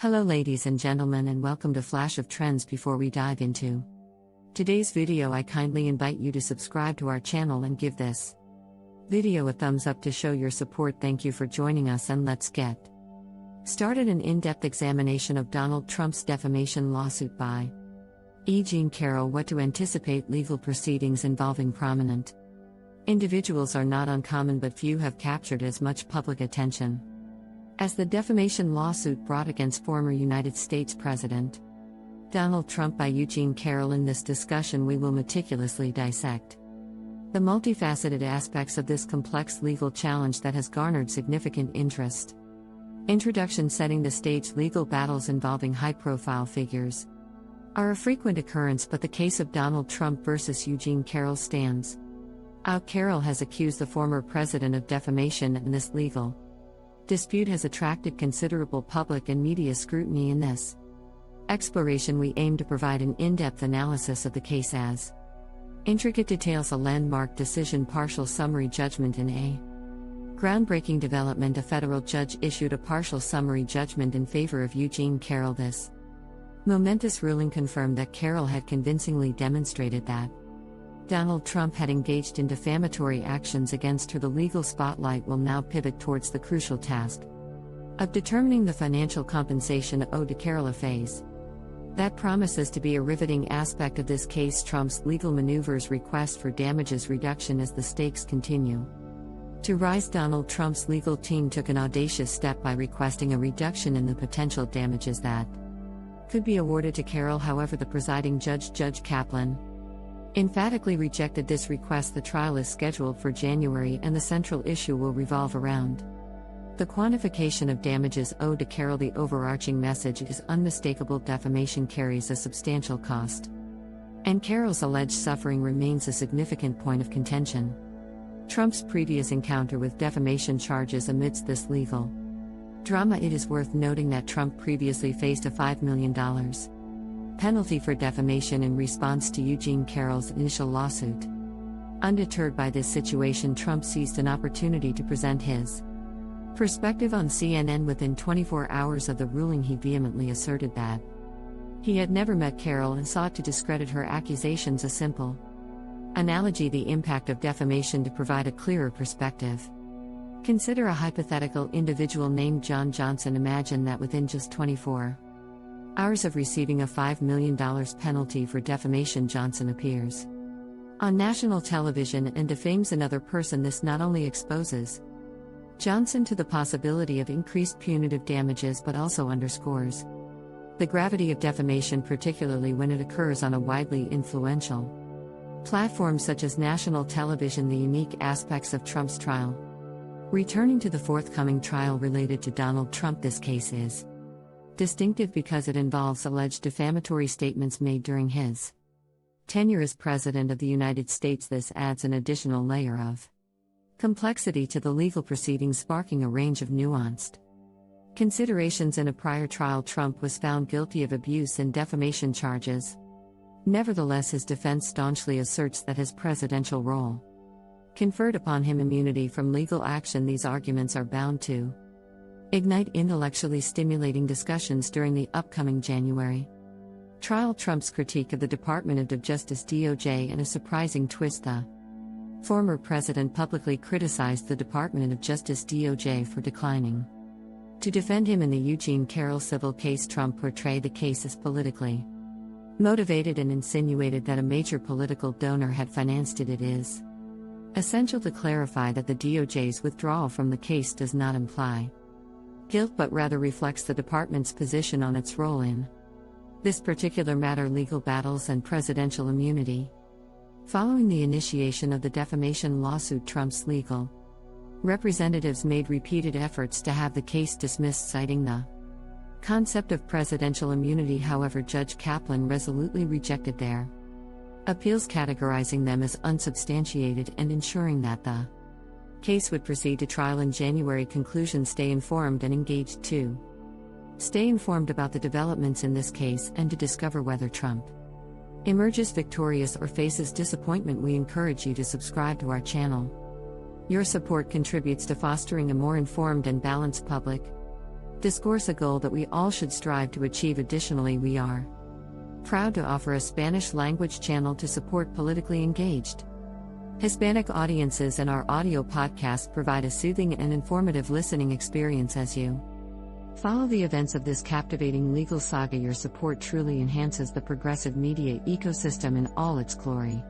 Hello ladies and gentlemen, and welcome to Flash of Trends. Before we dive into today's video, I kindly invite you to subscribe to our channel and give this video a thumbs up to show your support. Thank you for joining us, and let's get started. An in-depth examination of Donald Trump's defamation lawsuit by E. Jean Carroll. What to anticipate. Legal proceedings involving prominent individuals are not uncommon, but few have captured as much public attention as the defamation lawsuit brought against former United States President Donald Trump by Eugene Carroll. In this discussion, we will meticulously dissect the multifaceted aspects of this complex legal challenge that has garnered significant interest. Introduction. Setting the stage. Legal battles involving high-profile figures are a frequent occurrence, but the case of Donald Trump versus Eugene Carroll stands out. Carroll has accused the former president of defamation, and this legal dispute has attracted considerable public and media scrutiny. In this exploration, we aim to provide an in-depth analysis of the case as intricate details. A landmark decision. Partial summary judgment. In a groundbreaking development, a federal judge issued a partial summary judgment in favor of Eugene Carroll. This momentous ruling confirmed that Carroll had convincingly demonstrated that Donald Trump had engaged in defamatory actions against her. The legal spotlight will now pivot towards the crucial task of determining the financial compensation owed to Carroll, a phase that promises to be a riveting aspect of this case. Trump's legal maneuvers. Request for damages reduction. As the stakes continue to rise, Donald Trump's legal team took an audacious step by requesting a reduction in the potential damages that could be awarded to Carroll. However, the presiding judge, Judge Kaplan, emphatically rejected this request. The trial is scheduled for January, and the central issue will revolve around the quantification of damages owed to Carroll. The overarching message is unmistakable: defamation carries a substantial cost, and Carroll's alleged suffering remains a significant point of contention. Trump's previous encounter with defamation charges. Amidst this legal drama, it is worth noting that Trump previously faced a $5 million penalty for defamation in response to Eugene Carroll's initial lawsuit. Undeterred by this situation, Trump seized an opportunity to present his perspective on CNN. Within 24 hours of the ruling, he vehemently asserted that he had never met Carroll and sought to discredit her accusations. A simple analogy: the impact of defamation. To provide a clearer perspective, consider a hypothetical individual named John Johnson. Imagine that within just 24 hours of receiving a $5 million penalty for defamation, Johnson appears on national television and defames another person. This not only exposes Johnson to the possibility of increased punitive damages, but also underscores the gravity of defamation, particularly when it occurs on a widely influential platform such as national television. The unique aspects of Trump's trial. Returning to the forthcoming trial related to Donald Trump, this case is distinctive because it involves alleged defamatory statements made during his tenure as President of the United States. This adds an additional layer of complexity to the legal proceedings, sparking a range of nuanced considerations. In a prior trial, Trump was found guilty of abuse and defamation charges. Nevertheless, his defense staunchly asserts that his presidential role conferred upon him immunity from legal action. These arguments are bound to ignite intellectually stimulating discussions during the upcoming January trial. Trump's critique of the Department of Justice (DOJ), and a surprising twist: the former president publicly criticized the Department of Justice (DOJ) for declining to defend him in the Eugene Carroll civil case. Trump portrayed the case as politically motivated and insinuated that a major political donor had financed it. It is essential to clarify that the DOJ's withdrawal from the case does not imply guilt, but rather reflects the department's position on its role in this particular matter. Legal battles and presidential immunity. Following the initiation of the defamation lawsuit, Trump's legal representatives made repeated efforts to have the case dismissed, citing the concept of presidential immunity. However, Judge Kaplan resolutely rejected their appeals, categorizing them as unsubstantiated and ensuring that the case would proceed to trial in January. Conclusion: stay informed and engaged. To stay informed about the developments in this case and to discover whether Trump emerges victorious or faces disappointment, we encourage you to subscribe to our channel. Your support contributes to fostering a more informed and balanced public Discourse a goal that we all should strive to achieve. Additionally, we are proud to offer a Spanish language channel to support politically engaged Hispanic audiences, and our audio podcast provide a soothing and informative listening experience as you follow the events of this captivating legal saga. Your support truly enhances the progressive media ecosystem in all its glory.